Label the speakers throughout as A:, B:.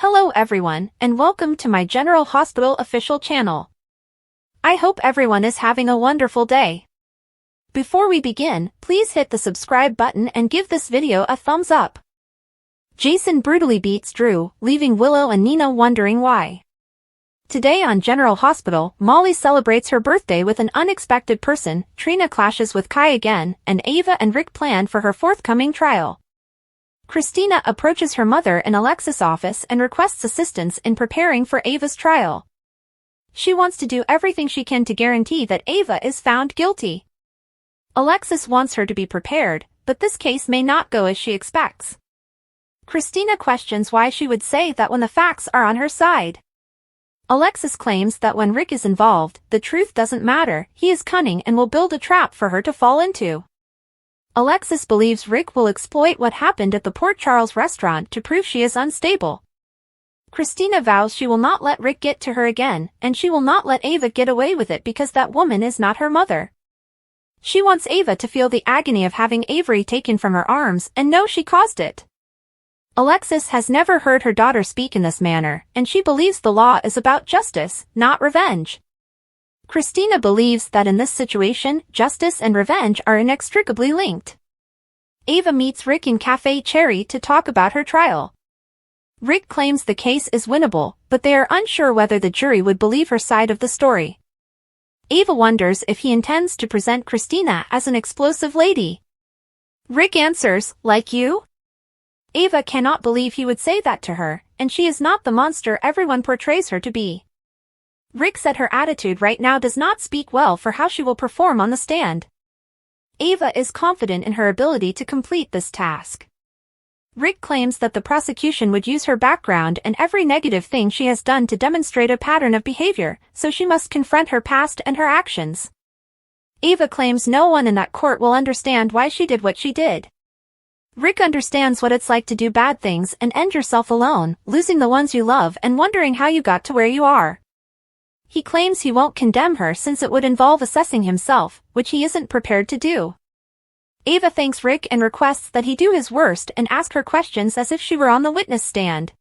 A: Hello everyone, and welcome to my General Hospital official channel. I hope everyone is having a wonderful day. Before we begin, please hit the subscribe button and give this video a thumbs up. Jason brutally beats Drew, leaving Willow and Nina wondering why. Today on General Hospital, Molly celebrates her birthday with an unexpected person, Trina clashes with Kai again, and Ava and Rick plan for her forthcoming trial. Christina approaches her mother in Alexis' office and requests assistance in preparing for Ava's trial. She wants to do everything she can to guarantee that Ava is found guilty. Alexis wants her to be prepared, but this case may not go as she expects. Christina questions why she would say that when the facts are on her side. Alexis claims that when Rick is involved, the truth doesn't matter, he is cunning and will build a trap for her to fall into. Alexis believes Rick will exploit what happened at the Port Charles restaurant to prove she is unstable. Christina vows she will not let Rick get to her again, and she will not let Ava get away with it because that woman is not her mother. She wants Ava to feel the agony of having Avery taken from her arms and know she caused it. Alexis has never heard her daughter speak in this manner, and she believes the law is about justice, not revenge. Christina believes that in this situation, justice and revenge are inextricably linked. Ava meets Rick in Cafe Cherry to talk about her trial. Rick claims the case is winnable, but they are unsure whether the jury would believe her side of the story. Ava wonders if he intends to present Christina as an explosive lady. Rick answers, "Like you?" Ava cannot believe he would say that to her, and she is not the monster everyone portrays her to be. Rick said her attitude right now does not speak well for how she will perform on the stand. Ava is confident in her ability to complete this task. Rick claims that the prosecution would use her background and every negative thing she has done to demonstrate a pattern of behavior, so she must confront her past and her actions. Ava claims no one in that court will understand why she did what she did. Rick understands what it's like to do bad things and end yourself alone, losing the ones you love and wondering how you got to where you are. He claims he won't condemn her since it would involve assessing himself, which he isn't prepared to do. Ava thanks Rick and requests that he do his worst and ask her questions as if she were on the witness stand.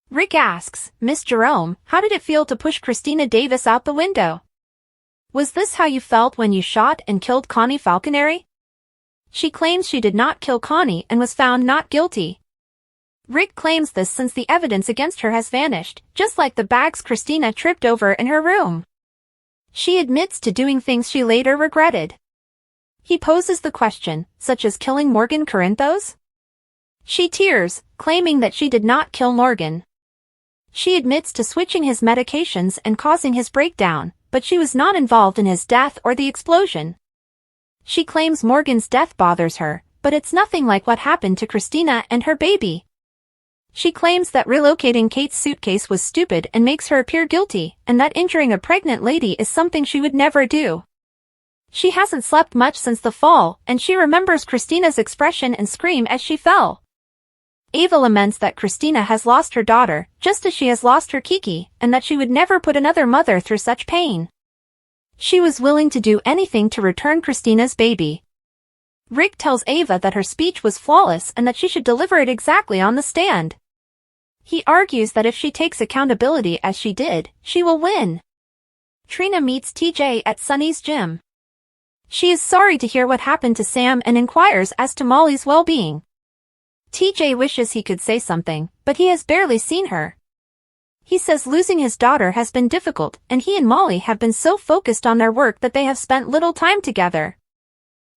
A: Rick asks, "Miss Jerome, how did it feel to push Christina Davis out the window? Was this how you felt when you shot and killed Connie Falconeri?" She claims she did not kill Connie and was found not guilty. Rick claims this since the evidence against her has vanished, just like the bags Christina tripped over in her room. She admits to doing things she later regretted. He poses the question, such as killing Morgan Corinthos? She tears, claiming that she did not kill Morgan. She admits to switching his medications and causing his breakdown, but she was not involved in his death or the explosion. She claims Morgan's death bothers her, but it's nothing like what happened to Christina and her baby. She claims that relocating Kate's suitcase was stupid and makes her appear guilty, and that injuring a pregnant lady is something she would never do. She hasn't slept much since the fall, and she remembers Christina's expression and scream as she fell. Ava laments that Christina has lost her daughter, just as she has lost her Kiki, and that she would never put another mother through such pain. She was willing to do anything to return Christina's baby. Rick tells Ava that her speech was flawless and that she should deliver it exactly on the stand. He argues that if she takes accountability as she did, she will win. Trina meets TJ at Sunny's gym. She is sorry to hear what happened to Sam and inquires as to Molly's well-being. TJ wishes he could say something, but he has barely seen her. He says losing his daughter has been difficult, and he and Molly have been so focused on their work that they have spent little time together.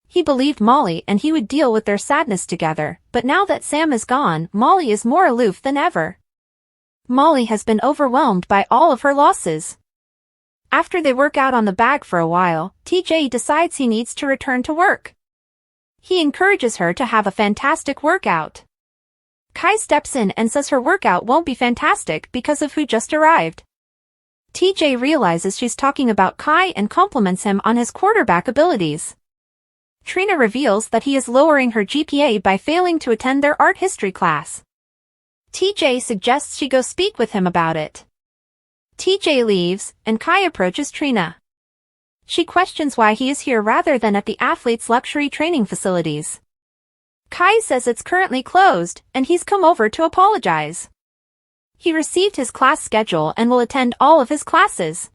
A: He believed Molly and he would deal with their sadness together, but now that Sam is gone, Molly is more aloof than ever. Molly has been overwhelmed by all of her losses. After they work out on the bag for a while, TJ decides he needs to return to work. He encourages her to have a fantastic workout. Kai steps in and says her workout won't be fantastic because of who just arrived. TJ realizes she's talking about Kai and compliments him on his quarterback abilities. Trina reveals that he is lowering her GPA by failing to attend their art history class. TJ suggests she go speak with him about it. TJ leaves, and Kai approaches Trina. She questions why he is here rather than at the athlete's luxury training facilities. Kai says it's currently closed, and he's come over to apologize. He received his class schedule and will attend all of his classes.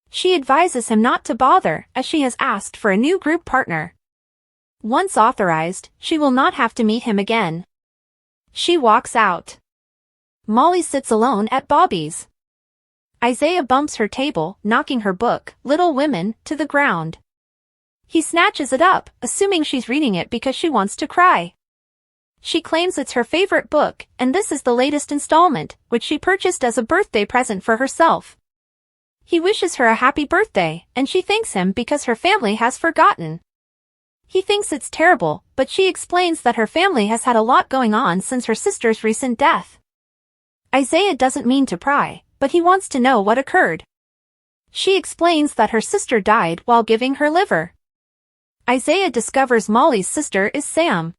A: She advises him not to bother, as she has asked for a new group partner. Once authorized, she will not have to meet him again. She walks out. Molly sits alone at Bobby's. Isaiah bumps her table, knocking her book, Little Women, to the ground. He snatches it up, assuming she's reading it because she wants to cry. She claims it's her favorite book, and this is the latest installment, which she purchased as a birthday present for herself. He wishes her a happy birthday, and she thanks him because her family has forgotten. He thinks it's terrible, but she explains that her family has had a lot going on since her sister's recent death. Isaiah doesn't mean to pry, but he wants to know what occurred. She explains that her sister died while giving her liver. Isaiah discovers Molly's sister is Sam.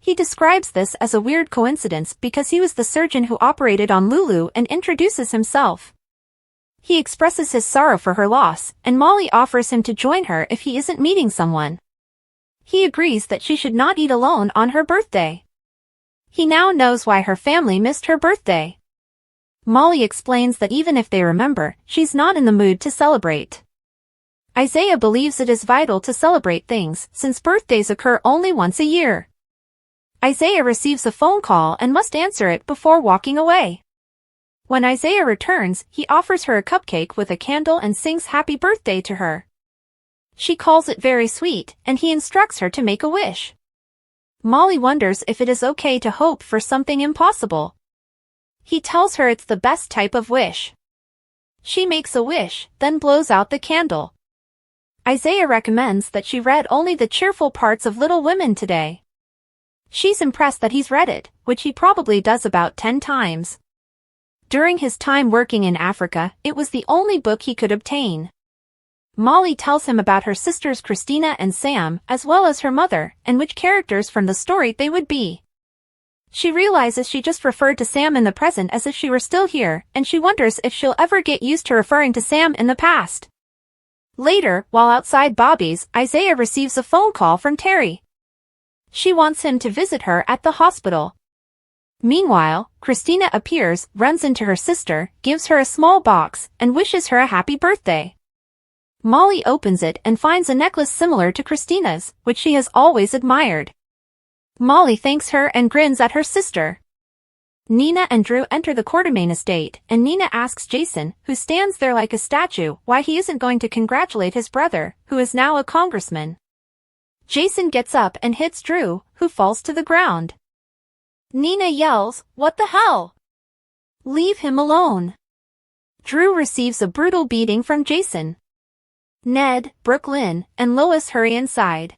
A: He describes this as a weird coincidence because he was the surgeon who operated on Lulu and introduces himself. He expresses his sorrow for her loss, and Molly offers him to join her if he isn't meeting someone. He agrees that she should not eat alone on her birthday. He now knows why her family missed her birthday. Molly explains that even if they remember, she's not in the mood to celebrate. Isaiah believes it is vital to celebrate things since birthdays occur only once a year. Isaiah receives a phone call and must answer it before walking away. When Isaiah returns, he offers her a cupcake with a candle and sings happy birthday to her. She calls it very sweet, and he instructs her to make a wish. Molly wonders if it is okay to hope for something impossible. He tells her it's the best type of wish. She makes a wish, then blows out the candle. Isaiah recommends that she read only the cheerful parts of Little Women today. She's impressed that he's read it, which he probably does about 10 times. During his time working in Africa, it was the only book he could obtain. Molly tells him about her sisters Christina and Sam, as well as her mother, and which characters from the story they would be. She realizes she just referred to Sam in the present as if she were still here, and she wonders if she'll ever get used to referring to Sam in the past. Later, while outside Bobby's, Isaiah receives a phone call from Terry. She wants him to visit her at the hospital. Meanwhile, Christina appears, runs into her sister, gives her a small box, and wishes her a happy birthday. Molly opens it and finds a necklace similar to Christina's, which she has always admired. Molly thanks her and grins at her sister. Nina and Drew enter the Quartermain estate, and Nina asks Jason, who stands there like a statue, why he isn't going to congratulate his brother, who is now a congressman. Jason gets up and hits Drew, who falls to the ground. Nina yells, "What the hell? Leave him alone." Drew receives a brutal beating from Jason. Ned, Brooklyn, and Lois hurry inside.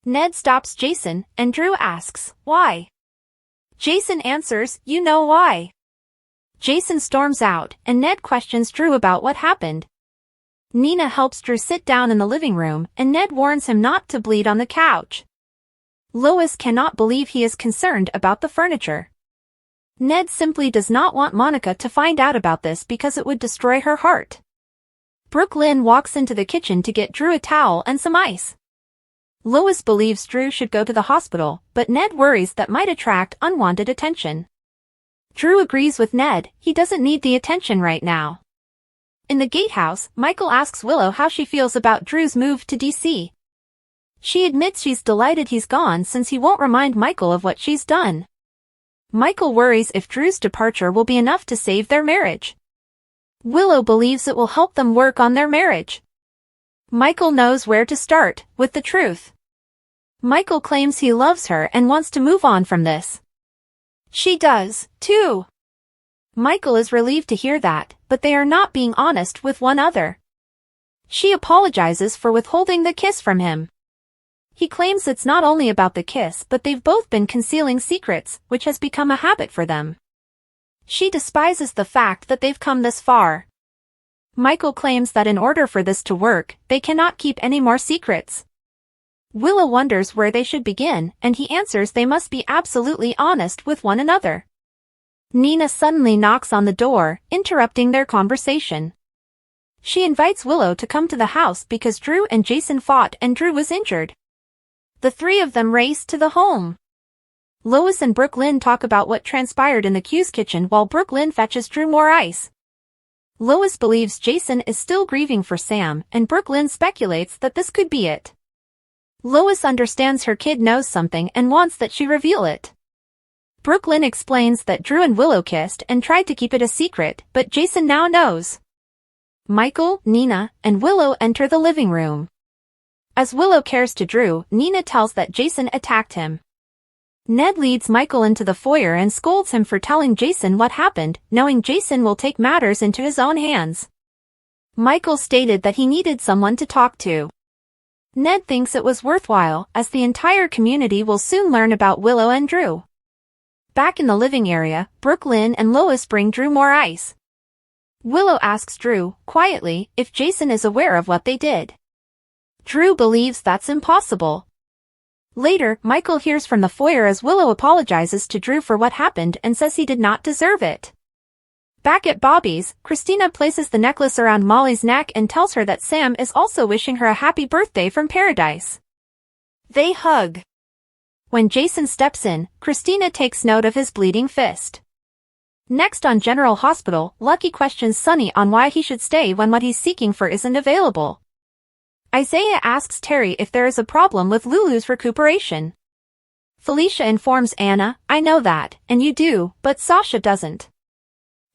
A: Ned stops Jason, and Drew asks, "Why?" Jason answers, "You know why." Jason storms out, and Ned questions Drew about what happened. Nina helps Drew sit down in the living room, and Ned warns him not to bleed on the couch. Lois cannot believe he is concerned about the furniture. Ned simply does not want Monica to find out about this because it would destroy her heart. Brooklyn walks into the kitchen to get Drew a towel and some ice. Lois believes Drew should go to the hospital, but Ned worries that might attract unwanted attention. Drew agrees with Ned, he doesn't need the attention right now. In the gatehouse, Michael asks Willow how she feels about Drew's move to DC. She admits she's delighted he's gone since he won't remind Michael of what she's done. Michael worries if Drew's departure will be enough to save their marriage. Willow believes it will help them work on their marriage. Michael knows where to start, with the truth. Michael claims he loves her and wants to move on from this. She does, too. Michael is relieved to hear that, but they are not being honest with one another. She apologizes for withholding the kiss from him. He claims it's not only about the kiss but they've both been concealing secrets, which has become a habit for them. She despises the fact that they've come this far. Michael claims that in order for this to work, they cannot keep any more secrets. Willow wonders where they should begin, and he answers they must be absolutely honest with one another. Nina suddenly knocks on the door, interrupting their conversation. She invites Willow to come to the house because Drew and Jason fought and Drew was injured. The three of them race to the home. Lois and Brooklyn talk about what transpired in the Q's kitchen while Brooklyn fetches Drew more ice. Lois believes Jason is still grieving for Sam, and Brooklyn speculates that this could be it. Lois understands her kid knows something and wants that she reveal it. Brooklyn explains that Drew and Willow kissed and tried to keep it a secret, but Jason now knows. Michael, Nina, and Willow enter the living room. As Willow cares to Drew, Nina tells that Jason attacked him. Ned leads Michael into the foyer and scolds him for telling Jason what happened, knowing Jason will take matters into his own hands. Michael stated that he needed someone to talk to. Ned thinks it was worthwhile, as the entire community will soon learn about Willow and Drew. Back in the living area, Brooklyn and Lois bring Drew more ice. Willow asks Drew, quietly, if Jason is aware of what they did. Drew believes that's impossible. Later, Michael hears from the foyer as Willow apologizes to Drew for what happened and says he did not deserve it. Back at Bobby's, Christina places the necklace around Molly's neck and tells her that Sam is also wishing her a happy birthday from paradise. They hug. When Jason steps in, Christina takes note of his bleeding fist. Next on General Hospital, Lucky questions Sonny on why he should stay when what he's seeking for isn't available. Isaiah asks Terry if there is a problem with Lulu's recuperation. Felicia informs Anna, I know that, and you do, but Sasha doesn't.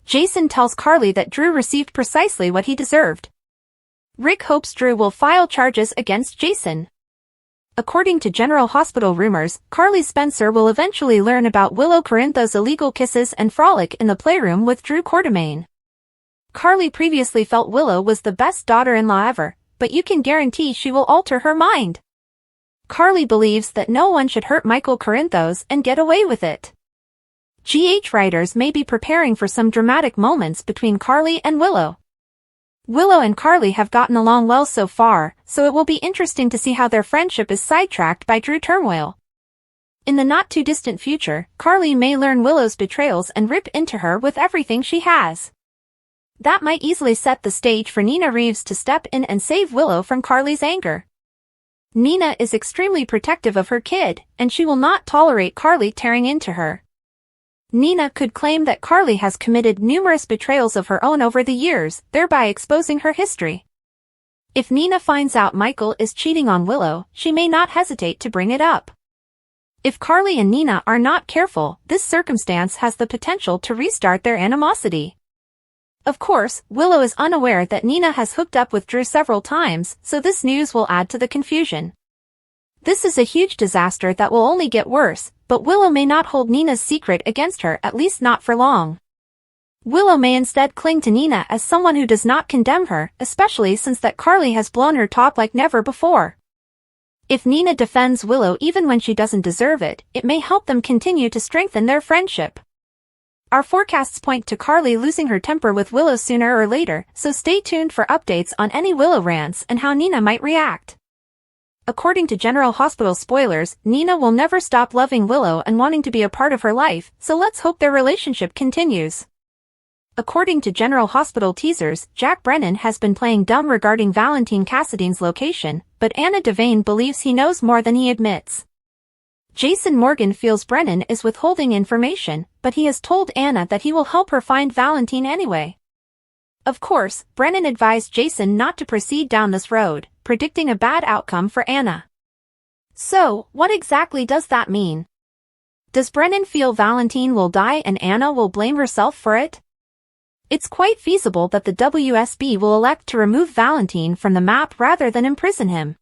A: Jason tells Carly that Drew received precisely what he deserved. Rick hopes Drew will file charges against Jason. According to General Hospital rumors, Carly Spencer will eventually learn about Willow Corinthos' illegal kisses and frolic in the playroom with Drew Quartermaine. Carly previously felt Willow was the best daughter-in-law ever, but you can guarantee she will alter her mind. Carly believes that no one should hurt Michael Corinthos and get away with it. GH writers may be preparing for some dramatic moments between Carly and Willow. Willow and Carly have gotten along well so far, so it will be interesting to see how their friendship is sidetracked by Drew turmoil. In the not-too-distant future, Carly may learn Willow's betrayals and rip into her with everything she has. That might easily set the stage for Nina Reeves to step in and save Willow from Carly's anger. Nina is extremely protective of her kid, and she will not tolerate Carly tearing into her. Nina could claim that Carly has committed numerous betrayals of her own over the years, thereby exposing her history. If Nina finds out Michael is cheating on Willow, she may not hesitate to bring it up. If Carly and Nina are not careful, this circumstance has the potential to restart their animosity. Of course, Willow is unaware that Nina has hooked up with Drew several times, so this news will add to the confusion. This is a huge disaster that will only get worse, but Willow may not hold Nina's secret against her, at least not for long. Willow may instead cling to Nina as someone who does not condemn her, especially since that Carly has blown her top like never before. If Nina defends Willow even when she doesn't deserve it, it may help them continue to strengthen their friendship. Our forecasts point to Carly losing her temper with Willow sooner or later, so stay tuned for updates on any Willow rants and how Nina might react. According to General Hospital spoilers, Nina will never stop loving Willow and wanting to be a part of her life, so let's hope their relationship continues. According to General Hospital teasers, Jack Brennan has been playing dumb regarding Valentine Cassidy's location, but Anna Devane believes he knows more than he admits. Jason Morgan feels Brennan is withholding information, but he has told Anna that he will help her find Valentine anyway. Of course, Brennan advised Jason not to proceed down this road, predicting a bad outcome for Anna. So, what exactly does that mean? Does Brennan feel Valentine will die and Anna will blame herself for it? It's quite feasible that the WSB will elect to remove Valentine from the map rather than imprison him.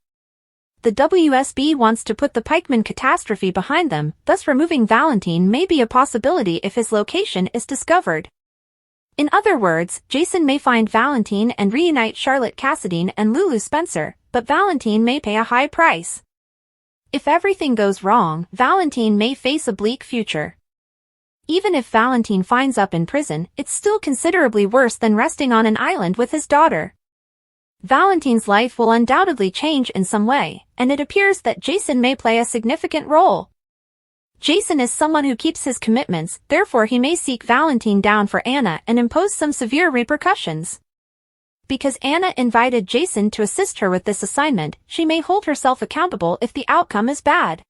A: The WSB wants to put the Pikeman catastrophe behind them, thus removing Valentine may be a possibility if his location is discovered. In other words, Jason may find Valentine and reunite Charlotte Cassadine and Lulu Spencer, but Valentine may pay a high price. If everything goes wrong, Valentine may face a bleak future. Even if Valentine finds up in prison, it's still considerably worse than resting on an island with his daughter. Valentine's life will undoubtedly change in some way, and it appears that Jason may play a significant role. Jason is someone who keeps his commitments, therefore he may seek Valentine down for Anna and impose some severe repercussions. Because Anna invited Jason to assist her with this assignment, she may hold herself accountable if the outcome is bad.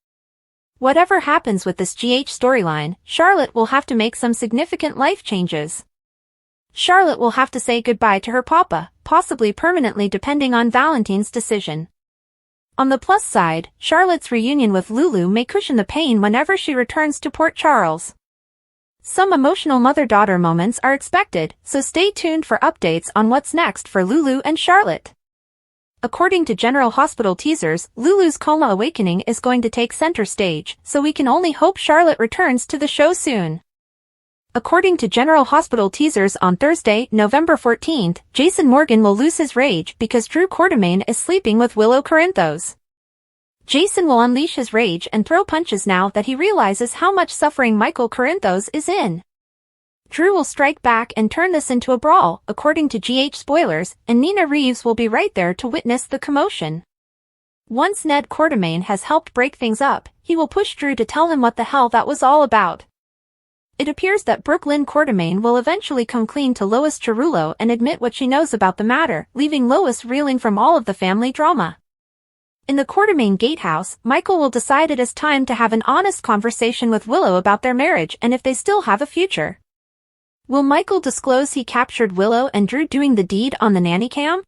A: Whatever happens with this GH storyline, Charlotte will have to make some significant life changes. Charlotte will have to say goodbye to her papa, possibly permanently depending on Valentine's decision. On the plus side, Charlotte's reunion with Lulu may cushion the pain whenever she returns to Port Charles. Some emotional mother-daughter moments are expected, so stay tuned for updates on what's next for Lulu and Charlotte. According to General Hospital teasers, Lulu's coma awakening is going to take center stage, so we can only hope Charlotte returns to the show soon. According to General Hospital teasers on Thursday, November 14th, Jason Morgan will lose his rage because Drew Quartermaine is sleeping with Willow Corinthos. Jason will unleash his rage and throw punches now that he realizes how much suffering Michael Corinthos is in. Drew will strike back and turn this into a brawl, according to GH spoilers, and Nina Reeves will be right there to witness the commotion. Once Ned Quartermaine has helped break things up, he will push Drew to tell him what the hell that was all about. It appears that Brooklyn Quartermaine will eventually come clean to Lois Cerullo and admit what she knows about the matter, leaving Lois reeling from all of the family drama. In the Quartermaine gatehouse, Michael will decide it is time to have an honest conversation with Willow about their marriage and if they still have a future. Will Michael disclose he captured Willow and Drew doing the deed on the nanny cam?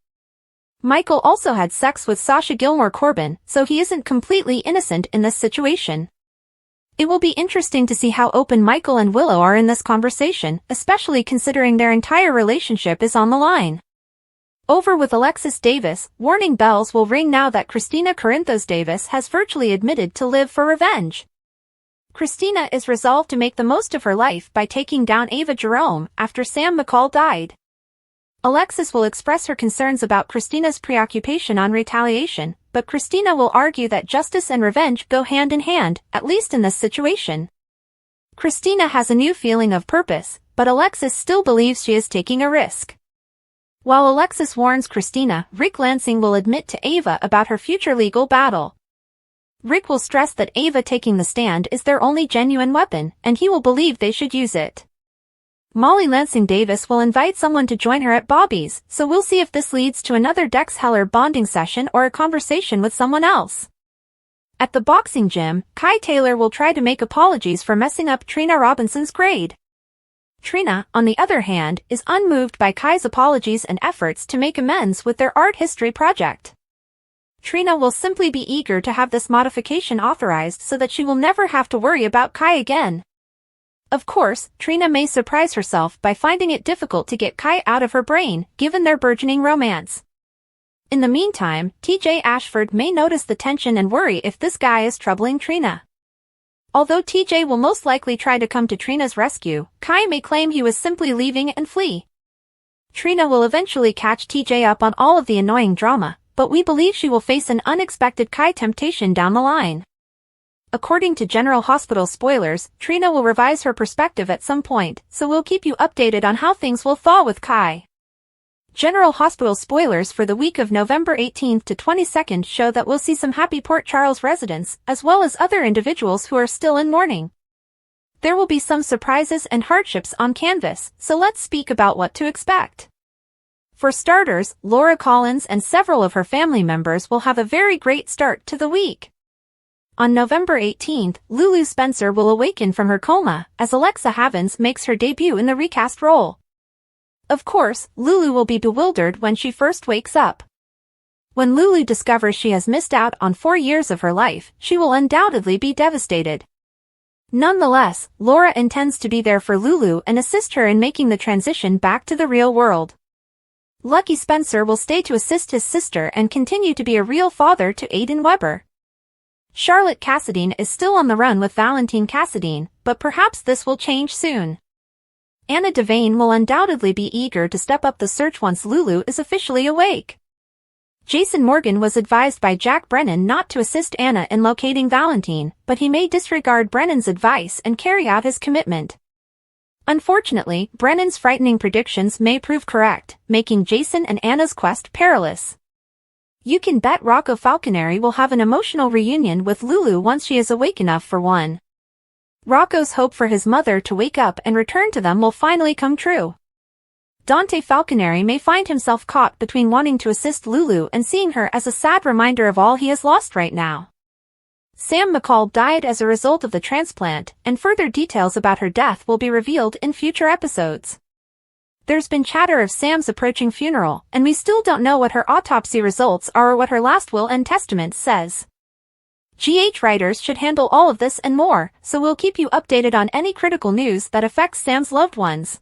A: Michael also had sex with Sasha Gilmore Corbin, so he isn't completely innocent in this situation. It will be interesting to see how open Michael and Willow are in this conversation, especially considering their entire relationship is on the line. Over with Alexis Davis, warning bells will ring now that Christina Corinthos Davis has virtually admitted to live for revenge. Christina is resolved to make the most of her life by taking down Ava Jerome after Sam McCall died. Alexis will express her concerns about Christina's preoccupation on retaliation, but Christina will argue that justice and revenge go hand in hand, at least in this situation. Christina has a new feeling of purpose, but Alexis still believes she is taking a risk. While Alexis warns Christina, Rick Lansing will admit to Ava about her future legal battle. Rick will stress that Ava taking the stand is their only genuine weapon, and he will believe they should use it. Molly Lansing Davis will invite someone to join her at Bobby's, so we'll see if this leads to another Dex Heller bonding session or a conversation with someone else. At the boxing gym, Kai Taylor will try to make apologies for messing up Trina Robinson's grade. Trina, on the other hand, is unmoved by Kai's apologies and efforts to make amends with their art history project. Trina will simply be eager to have this modification authorized so that she will never have to worry about Kai again. Of course, Trina may surprise herself by finding it difficult to get Kai out of her brain, given their burgeoning romance. In the meantime, TJ Ashford may notice the tension and worry if this guy is troubling Trina. Although TJ will most likely try to come to Trina's rescue, Kai may claim he was simply leaving and flee. Trina will eventually catch TJ up on all of the annoying drama, but we believe she will face an unexpected Kai temptation down the line. According to General Hospital spoilers, Trina will revise her perspective at some point, so we'll keep you updated on how things will thaw with Kai. General Hospital spoilers for the week of November 18th to 22nd show that we'll see some happy Port Charles residents, as well as other individuals who are still in mourning. There will be some surprises and hardships on canvas, so let's speak about what to expect. For starters, Laura Collins and several of her family members will have a very great start to the week. On November 18th, Lulu Spencer will awaken from her coma, as Alexa Havens makes her debut in the recast role. Of course, Lulu will be bewildered when she first wakes up. When Lulu discovers she has missed out on 4 years of her life, she will undoubtedly be devastated. Nonetheless, Laura intends to be there for Lulu and assist her in making the transition back to the real world. Lucky Spencer will stay to assist his sister and continue to be a real father to Aiden Weber. Charlotte Cassadine is still on the run with Valentine Cassadine, but perhaps this will change soon. Anna Devane will undoubtedly be eager to step up the search once Lulu is officially awake. Jason Morgan was advised by Jack Brennan not to assist Anna in locating Valentine, but he may disregard Brennan's advice and carry out his commitment. Unfortunately, Brennan's frightening predictions may prove correct, making Jason and Anna's quest perilous. You can bet Rocco Falconeri will have an emotional reunion with Lulu once she is awake enough for one. Rocco's hope for his mother to wake up and return to them will finally come true. Dante Falconeri may find himself caught between wanting to assist Lulu and seeing her as a sad reminder of all he has lost right now. Sam McCall died as a result of the transplant, and further details about her death will be revealed in future episodes. There's been chatter of Sam's approaching funeral, and we still don't know what her autopsy results are or what her last will and testament says. GH writers should handle all of this and more, so we'll keep you updated on any critical news that affects Sam's loved ones.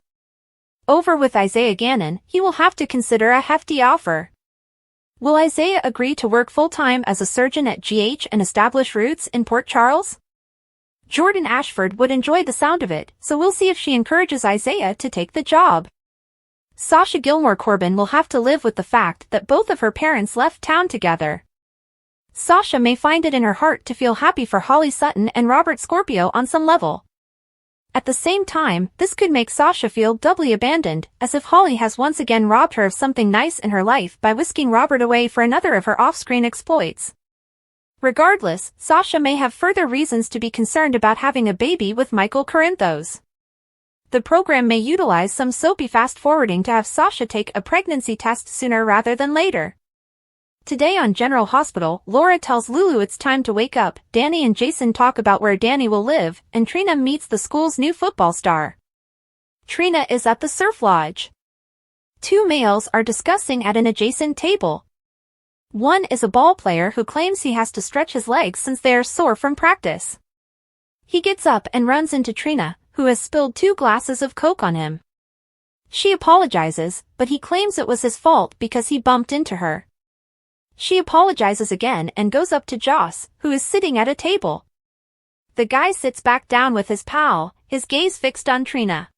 A: Over with Isaiah Gannon, he will have to consider a hefty offer. Will Isaiah agree to work full-time as a surgeon at GH and establish roots in Port Charles? Jordan Ashford would enjoy the sound of it, so we'll see if she encourages Isaiah to take the job. Sasha Gilmore Corbin will have to live with the fact that both of her parents left town together. Sasha may find it in her heart to feel happy for Holly Sutton and Robert Scorpio on some level. At the same time, this could make Sasha feel doubly abandoned, as if Holly has once again robbed her of something nice in her life by whisking Robert away for another of her off-screen exploits. Regardless, Sasha may have further reasons to be concerned about having a baby with Michael Corinthos. The program may utilize some soapy fast-forwarding to have Sasha take a pregnancy test sooner rather than later. Today on General Hospital, Laura tells Lulu it's time to wake up, Danny and Jason talk about where Danny will live, and Trina meets the school's new football star. Trina is at the surf lodge. Two males are discussing at an adjacent table. One is a ball player who claims he has to stretch his legs since they are sore from practice. He gets up and runs into Trina, who has spilled 2 glasses of Coke on him. She apologizes, but he claims it was his fault because he bumped into her. She apologizes again and goes up to Joss, who is sitting at a table. The guy sits back down with his pal, his gaze fixed on Trina.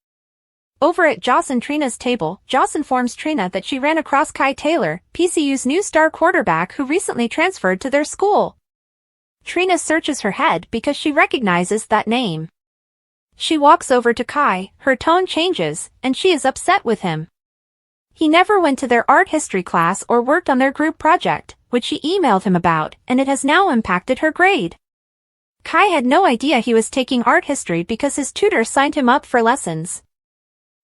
A: Over at Joss and Trina's table, Joss informs Trina that she ran across Kai Taylor, PCU's new star quarterback who recently transferred to their school. Trina searches her head because she recognizes that name. She walks over to Kai, her tone changes, and she is upset with him. He never went to their art history class or worked on their group project, which she emailed him about, and it has now impacted her grade. Kai had no idea he was taking art history because his tutor signed him up for lessons.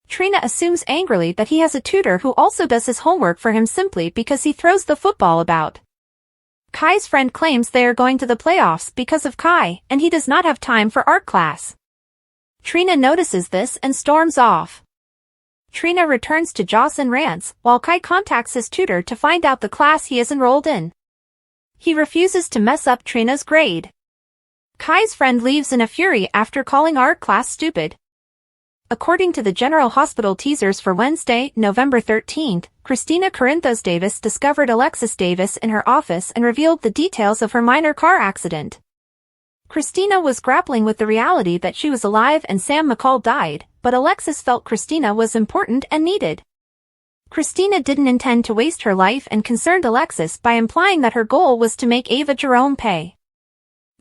A: Trina assumes angrily that he has a tutor who also does his homework for him simply because he throws the football about. Kai's friend claims they are going to the playoffs because of Kai, and he does not have time for art class. Trina notices this and storms off. Trina returns to Joss and rants, while Kai contacts his tutor to find out the class he is enrolled in. He refuses to mess up Trina's grade. Kai's friend leaves in a fury after calling art class stupid. According to the General Hospital teasers for Wednesday, November 13th, Christina Corinthos Davis discovered Alexis Davis in her office and revealed the details of her minor car accident. Christina was grappling with the reality that she was alive and Sam McCall died, but Alexis felt Christina was important and needed. Christina didn't intend to waste her life and concerned Alexis by implying that her goal was to make Ava Jerome pay.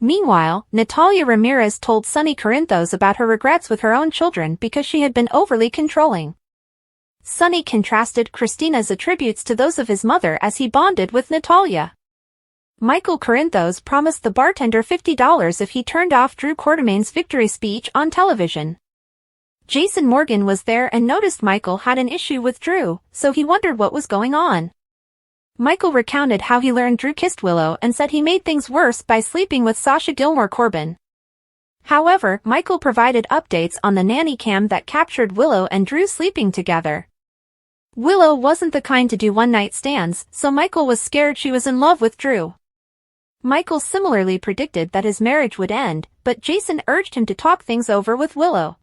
A: Meanwhile, Natalia Ramirez told Sonny Corinthos about her regrets with her own children because she had been overly controlling. Sonny contrasted Christina's attributes to those of his mother as he bonded with Natalia. Michael Corinthos promised the bartender $50 if he turned off Drew Quartermain's victory speech on television. Jason Morgan was there and noticed Michael had an issue with Drew, so he wondered what was going on. Michael recounted how he learned Drew kissed Willow and said he made things worse by sleeping with Sasha Gilmore Corbin. However, Michael provided updates on the nanny cam that captured Willow and Drew sleeping together. Willow wasn't the kind to do one-night stands, so Michael was scared she was in love with Drew. Michael similarly predicted that his marriage would end, but Jason urged him to talk things over with Willow.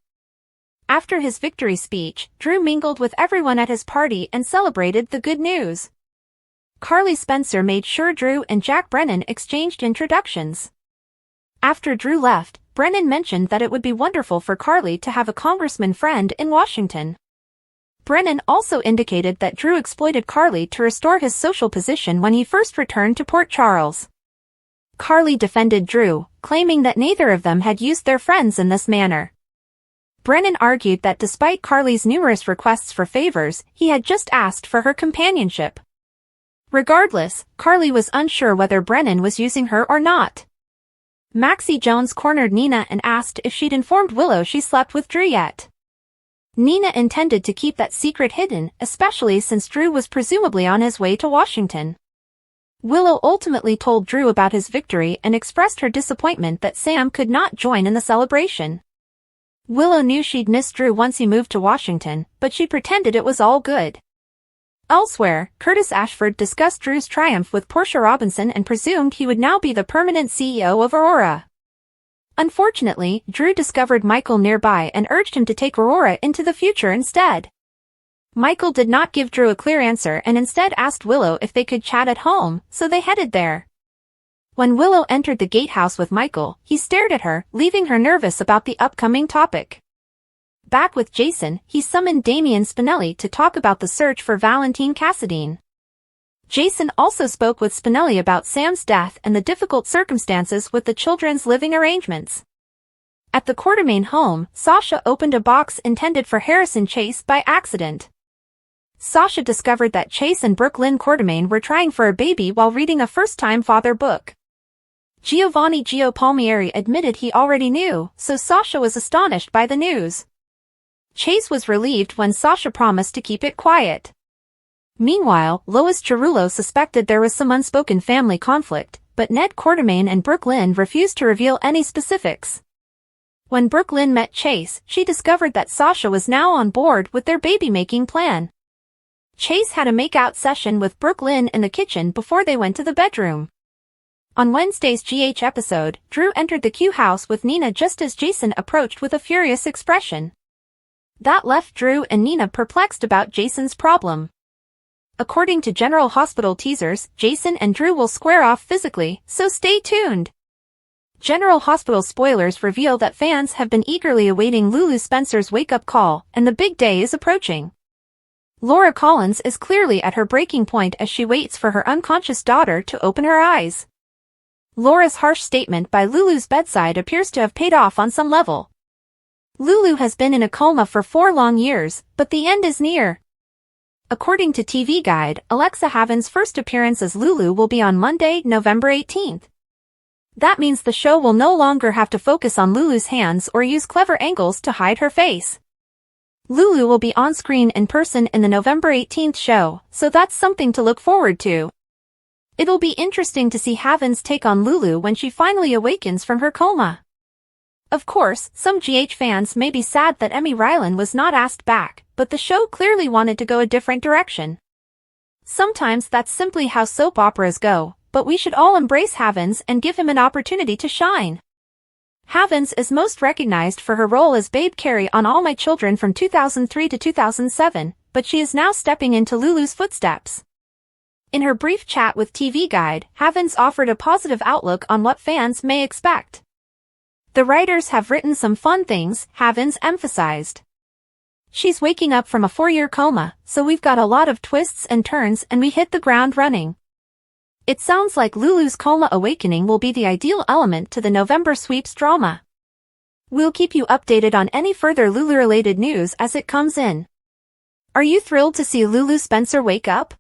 A: After his victory speech, Drew mingled with everyone at his party and celebrated the good news. Carly Spencer made sure Drew and Jack Brennan exchanged introductions. After Drew left, Brennan mentioned that it would be wonderful for Carly to have a congressman friend in Washington. Brennan also indicated that Drew exploited Carly to restore his social position when he first returned to Port Charles. Carly defended Drew, claiming that neither of them had used their friends in this manner. Brennan argued that despite Carly's numerous requests for favors, he had just asked for her companionship. Regardless, Carly was unsure whether Brennan was using her or not. Maxie Jones cornered Nina and asked if she'd informed Willow she slept with Drew yet. Nina intended to keep that secret hidden, especially since Drew was presumably on his way to Washington. Willow ultimately told Drew about his victory and expressed her disappointment that Sam could not join in the celebration. Willow knew she'd miss Drew once he moved to Washington, but she pretended it was all good. Elsewhere, Curtis Ashford discussed Drew's triumph with Portia Robinson and presumed he would now be the permanent CEO of Aurora. Unfortunately, Drew discovered Michael nearby and urged him to take Aurora into the future instead. Michael did not give Drew a clear answer and instead asked Willow if they could chat at home, so they headed there. When Willow entered the gatehouse with Michael, he stared at her, leaving her nervous about the upcoming topic. Back with Jason, he summoned Damian Spinelli to talk about the search for Valentine Cassadine. Jason also spoke with Spinelli about Sam's death and the difficult circumstances with the children's living arrangements. At the Quartermain home, Sasha opened a box intended for Harrison Chase by accident. Sasha discovered that Chase and Brooklyn Quartermain were trying for a baby while reading a first-time father book. Giovanni Gio Palmieri admitted he already knew, so Sasha was astonished by the news. Chase was relieved when Sasha promised to keep it quiet. Meanwhile, Lois Cerullo suspected there was some unspoken family conflict, but Ned Quartermain and Brooklyn refused to reveal any specifics. When Brooklyn met Chase, she discovered that Sasha was now on board with their baby-making plan. Chase had a make-out session with Brooklyn in the kitchen before they went to the bedroom. On Wednesday's GH episode, Drew entered the Q house with Nina just as Jason approached with a furious expression. That left Drew and Nina perplexed about Jason's problem. According to General Hospital teasers, Jason and Drew will square off physically, so stay tuned. General Hospital spoilers reveal that fans have been eagerly awaiting Lulu Spencer's wake-up call, and the big day is approaching. Laura Collins is clearly at her breaking point as she waits for her unconscious daughter to open her eyes. Laura's harsh statement by Lulu's bedside appears to have paid off on some level. Lulu has been in a coma for 4 long years, but the end is near. According to TV Guide, Alexa Haven's first appearance as Lulu will be on Monday, November 18th. That means the show will no longer have to focus on Lulu's hands or use clever angles to hide her face. Lulu will be on screen in person in the November 18th show, so that's something to look forward to. It'll be interesting to see Haven's take on Lulu when she finally awakens from her coma. Of course, some GH fans may be sad that Emmy Rylan was not asked back, but the show clearly wanted to go a different direction. Sometimes that's simply how soap operas go, but we should all embrace Havens and give him an opportunity to shine. Havens is most recognized for her role as Babe Carey on All My Children from 2003 to 2007, but she is now stepping into Lulu's footsteps. In her brief chat with TV Guide, Havens offered a positive outlook on what fans may expect. The writers have written some fun things, Havens emphasized. She's waking up from a 4-year coma, so we've got a lot of twists and turns and we hit the ground running. It sounds like Lulu's coma awakening will be the ideal element to the November sweeps drama. We'll keep you updated on any further Lulu-related news as it comes in. Are you thrilled to see Lulu Spencer wake up?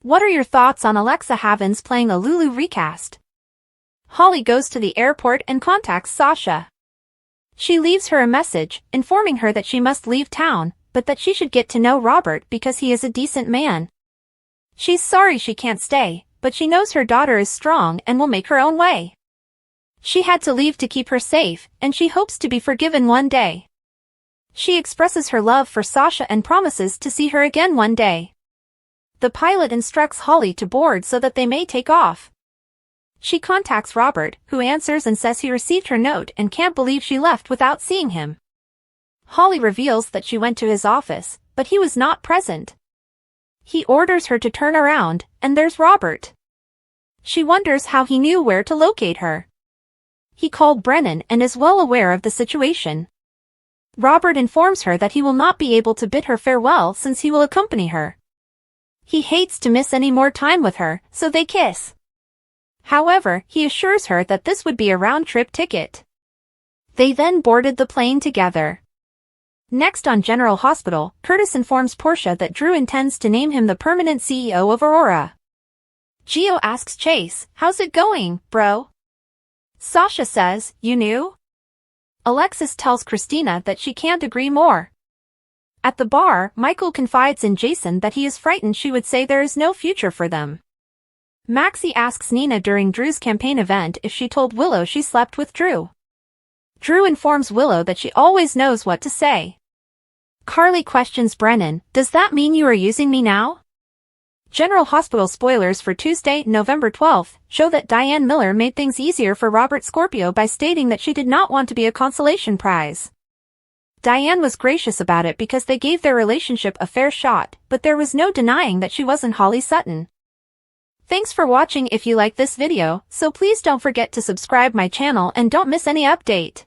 A: What are your thoughts on Alexa Havens playing a Lulu recast? Holly goes to the airport and contacts Sasha. She leaves her a message, informing her that she must leave town, but that she should get to know Robert because he is a decent man. She's sorry she can't stay, but she knows her daughter is strong and will make her own way. She had to leave to keep her safe, and she hopes to be forgiven one day. She expresses her love for Sasha and promises to see her again one day. The pilot instructs Holly to board so that they may take off. She contacts Robert, who answers and says he received her note and can't believe she left without seeing him. Holly reveals that she went to his office, but he was not present. He orders her to turn around, and there's Robert. She wonders how he knew where to locate her. He called Brennan and is well aware of the situation. Robert informs her that he will not be able to bid her farewell since he will accompany her. He hates to miss any more time with her, so they kiss. However, he assures her that this would be a round-trip ticket. They then boarded the plane together. Next on General Hospital, Curtis informs Portia that Drew intends to name him the permanent CEO of Aurora. Gio asks Chase, "How's it going, bro?" Sasha says, "You knew?" Alexis tells Christina that she can't agree more. At the bar, Michael confides in Jason that he is frightened she would say there is no future for them. Maxie asks Nina during Drew's campaign event if she told Willow she slept with Drew. Drew informs Willow that she always knows what to say. Carly questions Brennan, "Does that mean you are using me now?" General Hospital spoilers for Tuesday, November 12th, show that Diane Miller made things easier for Robert Scorpio by stating that she did not want to be a consolation prize. Diane was gracious about it because they gave their relationship a fair shot, but there was no denying that she wasn't Holly Sutton. Thanks for watching. If you like this video, so please don't forget to subscribe my channel and don't miss any update.